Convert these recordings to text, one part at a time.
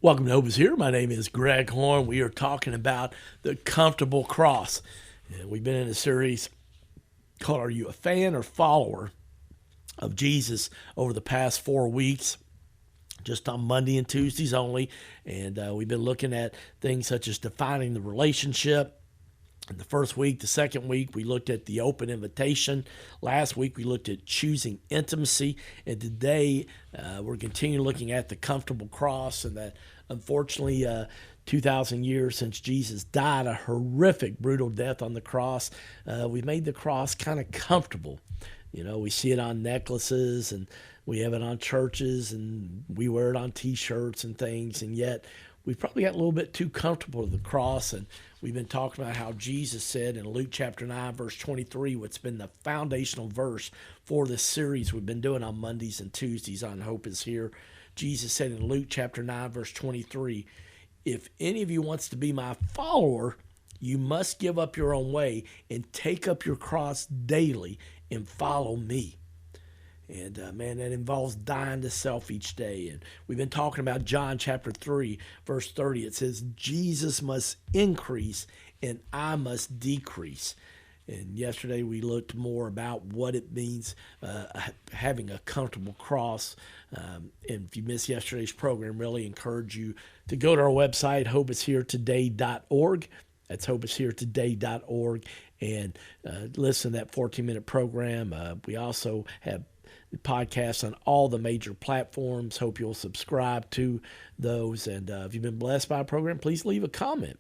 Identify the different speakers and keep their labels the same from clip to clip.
Speaker 1: Welcome to Hope is Here. My name is Greg Horn. We are talking about the comfortable cross. And we've been in a series called Are You a Fan or Follower of Jesus over the past 4 weeks, just on Monday and Tuesdays only. And we've been looking at things such as defining the relationship. In the first week, the second week, we looked at the open invitation. Last week, we looked at choosing intimacy. And today, we're continuing looking at the comfortable cross, and that, unfortunately, 2,000 years since Jesus died a horrific, brutal death on the cross, we made the cross kind of comfortable. You know, we see it on necklaces, and we have it on churches, and we wear it on T-shirts and things, and yet we've probably got a little bit too comfortable with the cross. And we've been talking about how Jesus said in Luke chapter 9, verse 23, what's been the foundational verse for this series we've been doing on Mondays and Tuesdays on Hope is Here. Jesus said in Luke chapter 9, verse 23, if any of you wants to be my follower, you must give up your own way and take up your cross daily and follow me. And man, that involves dying to self each day. And we've been talking about John chapter 3, verse 30. It says, Jesus must increase and I must decrease. And yesterday we looked more about what it means having a comfortable cross. And if you missed yesterday's program, really encourage you to go to our website, hopeisheretoday.org. That's hopeisheretoday.org. And listen to that 14-minute program. We also have podcasts on all the major platforms. Hope you'll subscribe to those. And if you've been blessed by a program, please leave a comment.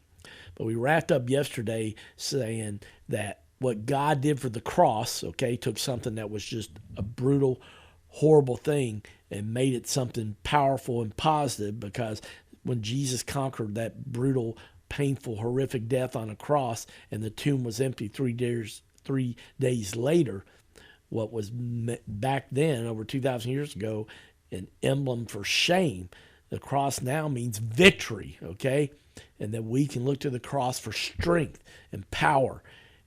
Speaker 1: But we wrapped up yesterday saying that what God did for the cross, took something that was just a brutal, horrible thing and made it something powerful and positive, because when Jesus conquered that brutal, painful, horrific death on a cross and the tomb was empty 3 days later, what was back then, over 2,000 years ago, an emblem for shame, the cross now means victory, And that we can look to the cross for strength and power,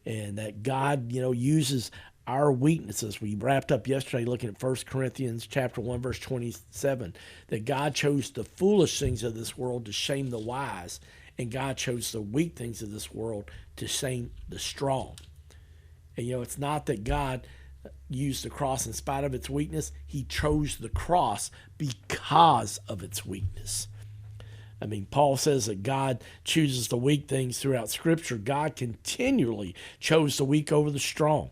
Speaker 1: and that God, uses our weaknesses. We wrapped up yesterday looking at 1 Corinthians chapter 1, verse 27, that God chose the foolish things of this world to shame the wise, and God chose the weak things of this world to shame the strong. And, it's not that God used the cross in spite of its weakness. He chose the cross because of its weakness. I mean, Paul says that God chooses the weak things throughout Scripture. God continually chose the weak over the strong.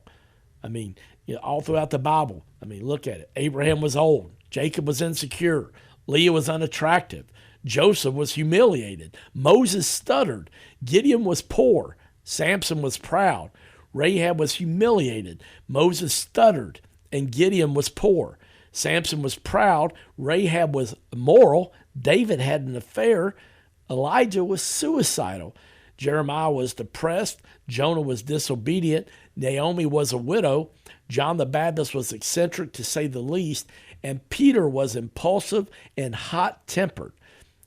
Speaker 1: I mean, all throughout the Bible. I mean, look at it. Abraham was old. Jacob was insecure. Leah was unattractive. Joseph was humiliated. Moses stuttered. Gideon was poor. Samson was proud. Rahab was humiliated. Moses stuttered, and Gideon was poor. Samson was proud. Rahab was immoral. David had an affair. Elijah was suicidal. Jeremiah was depressed. Jonah was disobedient. Naomi was a widow. John the Baptist was eccentric, to say the least. And Peter was impulsive and hot-tempered.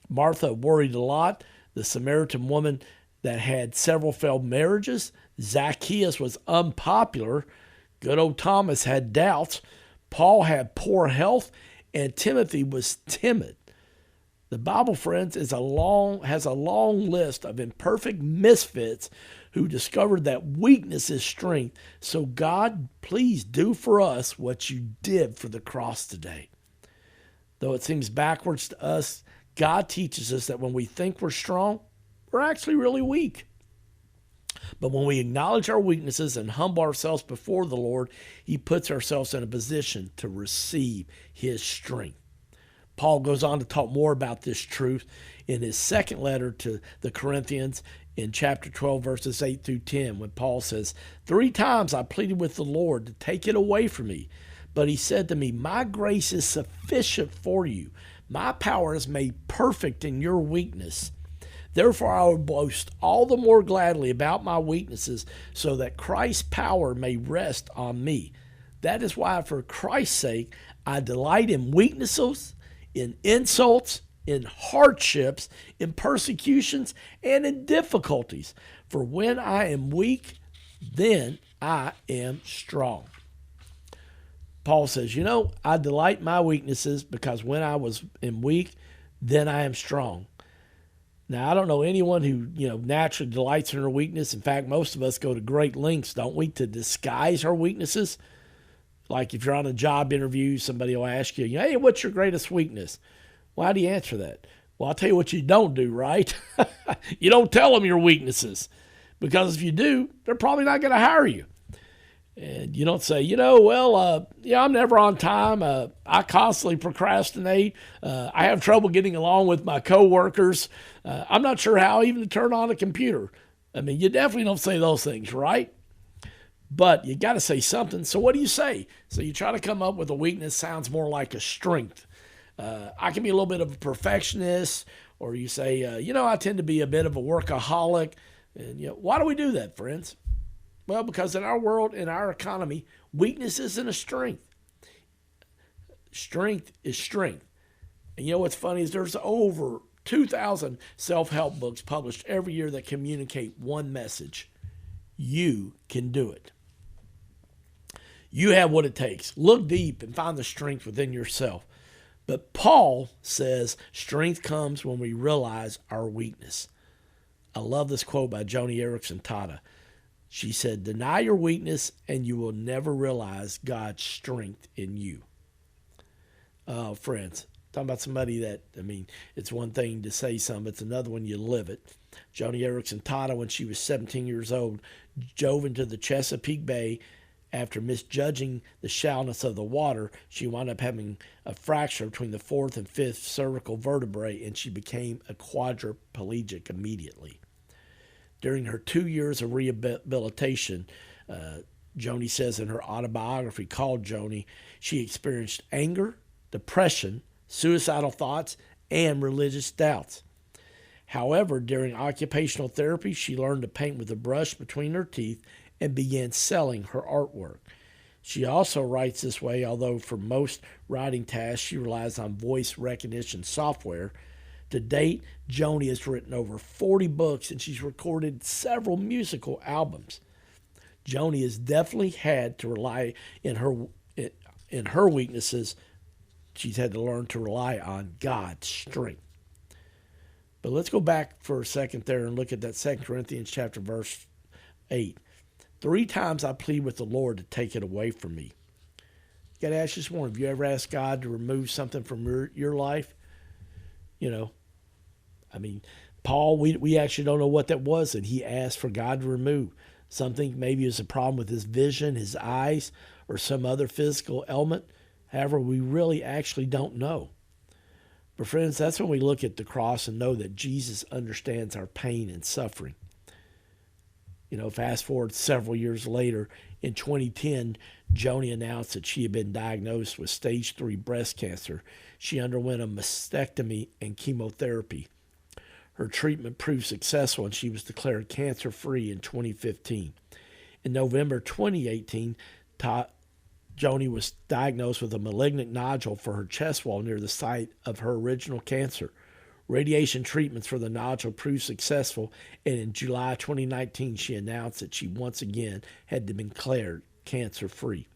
Speaker 1: Martha worried a lot. The Samaritan woman that had several failed marriages. Zacchaeus was unpopular. Good old Thomas had doubts. Paul had poor health, and Timothy was timid. The Bible, friends, has a long list of imperfect misfits who discovered that weakness is strength. So God, please do for us what you did for the cross today. Though it seems backwards to us, God teaches us that when we think we're strong, we're actually really weak. But when we acknowledge our weaknesses and humble ourselves before the Lord, He puts ourselves in a position to receive His strength. Paul goes on to talk more about this truth in his second letter to the Corinthians in chapter 12, verses 8 through 10, when Paul says, 3 times I pleaded with the Lord to take it away from me. But He said to me, my grace is sufficient for you. My power is made perfect in your weakness. Therefore, I will boast all the more gladly about my weaknesses, so that Christ's power may rest on me. That is why, for Christ's sake, I delight in weaknesses, in insults, in hardships, in persecutions, and in difficulties. For when I am weak, then I am strong. Paul says, I delight in my weaknesses, because when I was weak, then I am strong. Now, I don't know anyone who, naturally delights in her weakness. In fact, most of us go to great lengths, don't we, to disguise our weaknesses. Like if you're on a job interview, somebody will ask you, hey, what's your greatest weakness? Well, how do you answer that? Well, I'll tell you what you don't do, right? You don't tell them your weaknesses, because if you do, they're probably not going to hire you. And you don't say, I'm never on time. I constantly procrastinate. I have trouble getting along with my coworkers. I'm not sure how even to turn on a computer. I mean, you definitely don't say those things, right? But you got to say something. So what do you say? So you try to come up with a weakness sounds more like a strength. I can be a little bit of a perfectionist, or you say, I tend to be a bit of a workaholic. And why do we do that, friends? Well, because in our world, in our economy, weakness isn't a strength. Strength is strength. And what's funny is there's over 2,000 self-help books published every year that communicate one message. You can do it. You have what it takes. Look deep and find the strength within yourself. But Paul says strength comes when we realize our weakness. I love this quote by Joni Eareckson Tada. She said, deny your weakness and you will never realize God's strength in you. Friends, talking about somebody that, it's one thing to say something, it's another when you live it. Joni Eareckson Tada, when she was 17 years old, dove into the Chesapeake Bay. After misjudging the shallowness of the water, she wound up having a fracture between the fourth and fifth cervical vertebrae, and she became a quadriplegic immediately. During her 2 years of rehabilitation, Joni says in her autobiography called Joni, she experienced anger, depression, suicidal thoughts, and religious doubts. However, during occupational therapy, she learned to paint with a brush between her teeth and began selling her artwork. She also writes this way, although for most writing tasks she relies on voice recognition software. To date, Joni has written over 40 books and she's recorded several musical albums. Joni has definitely had to rely in her weaknesses. She's had to learn to rely on God's strength. But let's go back for a second there and look at that 2 Corinthians chapter verse 8. 3 times I plead with the Lord to take it away from me. You got to ask this morning, have you ever asked God to remove something from your life? Paul, we actually don't know what that was, and he asked for God to remove something. Maybe it was a problem with his vision, his eyes, or some other physical ailment. However, we really actually don't know. But friends, that's when we look at the cross and know that Jesus understands our pain and suffering. Fast forward several years later, in 2010, Joni announced that she had been diagnosed with stage 3 breast cancer. She underwent a mastectomy and chemotherapy. Her treatment proved successful and she was declared cancer-free in 2015. In November 2018, Joni was diagnosed with a malignant nodule for her chest wall near the site of her original cancer. Radiation treatments for the nodule proved successful, and in July 2019, she announced that she once again had been declared cancer-free.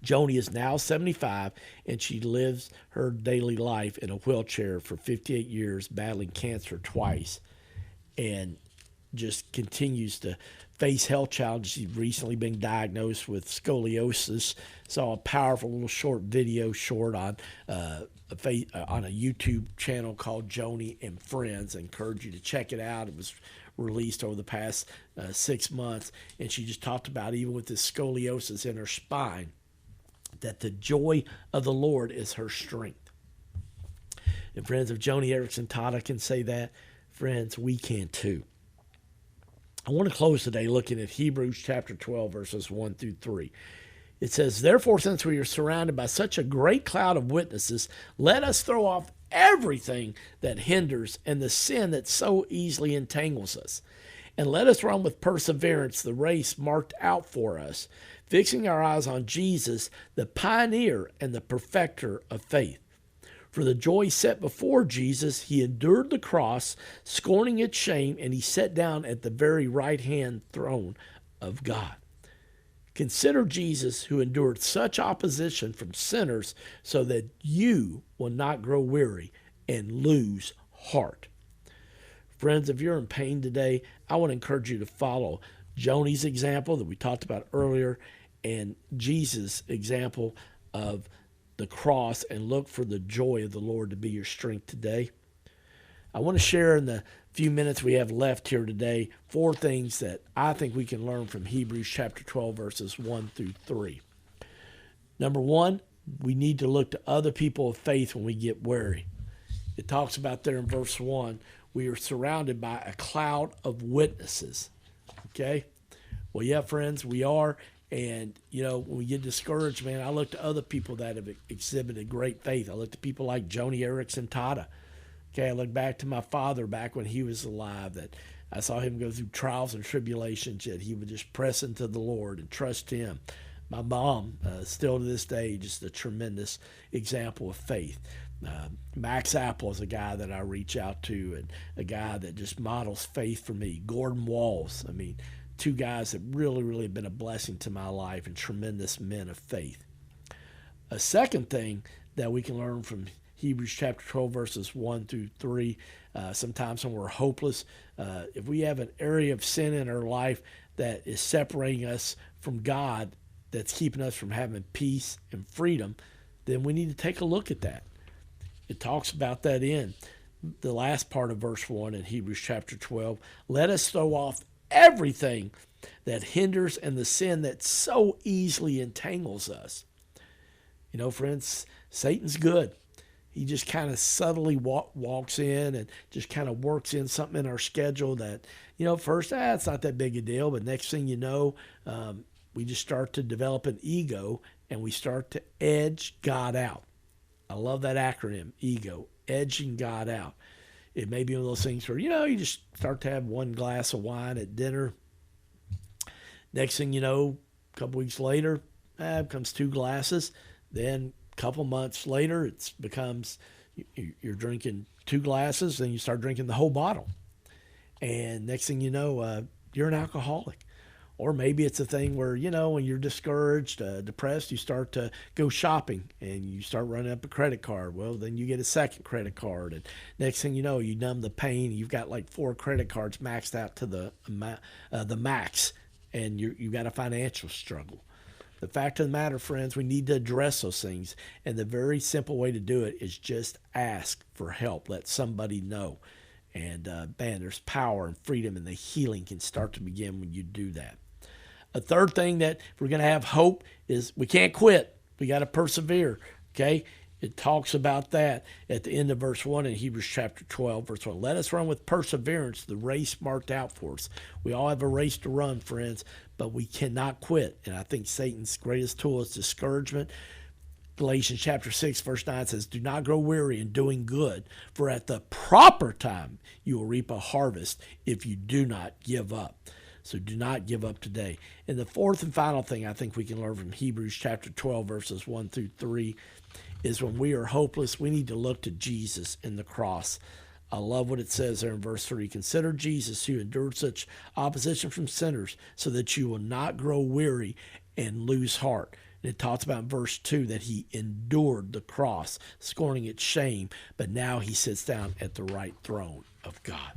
Speaker 1: Joni is now 75, and she lives her daily life in a wheelchair for 58 years, battling cancer twice, and just continues to face health challenges. She's recently been diagnosed with scoliosis. Saw a powerful little short video on a YouTube channel called Joni and Friends. I encourage you to check it out. It was released over the past 6 months, and she just talked about, even with this scoliosis in her spine, that the joy of the Lord is her strength. And friends, if Joni Eareckson Tada can say that, friends, we can too. I want to close today looking at Hebrews chapter 12, verses 1 through 3. It says, therefore, since we are surrounded by such a great cloud of witnesses, let us throw off everything that hinders and the sin that so easily entangles us. And let us run with perseverance the race marked out for us, fixing our eyes on Jesus, the pioneer and the perfecter of faith. For the joy set before Jesus, he endured the cross, scorning its shame, and he sat down at the very right-hand throne of God. Consider Jesus, who endured such opposition from sinners, so that you will not grow weary and lose heart. Friends, if you're in pain today, I want to encourage you to follow Joni's example that we talked about earlier and Jesus' example of the cross, and look for the joy of the Lord to be your strength today. I want to share in the few minutes we have left here today 4 things that I think we can learn from Hebrews chapter 12, verses 1 through 3. Number 1, we need to look to other people of faith when we get weary. It talks about there in verse 1, we are surrounded by a cloud of witnesses. Okay? Well, yeah, friends, we are. And, when we get discouraged, man, I look to other people that have exhibited great faith. I look to people like Joni Eareckson Tada. Okay, I look back to my father back when he was alive, that I saw him go through trials and tribulations, yet he would just press into the Lord and trust him. My mom, still to this day, just a tremendous example of faith. Max Apple is a guy that I reach out to, and a guy that just models faith for me. Gordon Walls, 2 guys that really, really have been a blessing to my life and tremendous men of faith. A second thing that we can learn from Hebrews chapter 12, verses 1 through 3, sometimes when we're hopeless, if we have an area of sin in our life that is separating us from God, that's keeping us from having peace and freedom, then we need to take a look at that. It talks about that in the last part of verse 1 in Hebrews chapter 12. Let us throw off everything that hinders and the sin that so easily entangles us. Friends, Satan's good. He just kind of subtly walks in and just kind of works in something in our schedule that, first, it's not that big a deal. But next thing you know, we just start to develop an ego and we start to edge God out. I love that acronym, EGO, edging God out. It may be one of those things where, you just start to have 1 glass of wine at dinner. Next thing you know, a couple weeks later, it becomes 2 glasses. Then a couple months later, it becomes, you're drinking 2 glasses, then you start drinking the whole bottle. And next thing you know, you're an alcoholic. Or maybe it's a thing where, when you're discouraged, depressed, you start to go shopping and you start running up a credit card. Well, then you get a second credit card. And next thing you know, you numb the pain. You've got like 4 credit cards maxed out to the max, and you've got a financial struggle. The fact of the matter, friends, we need to address those things. And the very simple way to do it is just ask for help. Let somebody know. And, man, there's power and freedom, and the healing can start to begin when you do that. A third thing that if we're going to have hope is we can't quit. We got to persevere, okay? It talks about that at the end of verse 1 in Hebrews chapter 12, verse 1. Let us run with perseverance the race marked out for us. We all have a race to run, friends, but we cannot quit. And I think Satan's greatest tool is discouragement. Galatians chapter 6, verse 9 says, do not grow weary in doing good, for at the proper time you will reap a harvest if you do not give up. So do not give up today. And the fourth and final thing I think we can learn from Hebrews chapter 12, verses 1 through 3, is when we are hopeless, we need to look to Jesus in the cross. I love what it says there in verse 3. Consider Jesus, who endured such opposition from sinners, so that you will not grow weary and lose heart. And it talks about in verse 2 that he endured the cross, scorning its shame, but now he sits down at the right throne of God.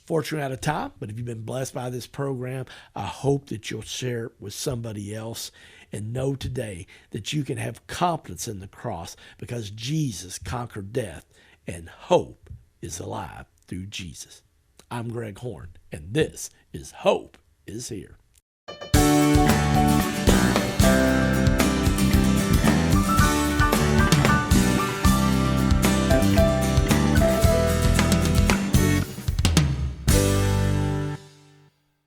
Speaker 1: Fortunately, out of time, but if you've been blessed by this program, I hope that you'll share it with somebody else, and know today that you can have confidence in the cross because Jesus conquered death, and hope is alive through Jesus. I'm Greg Horn, and this is Hope is Here.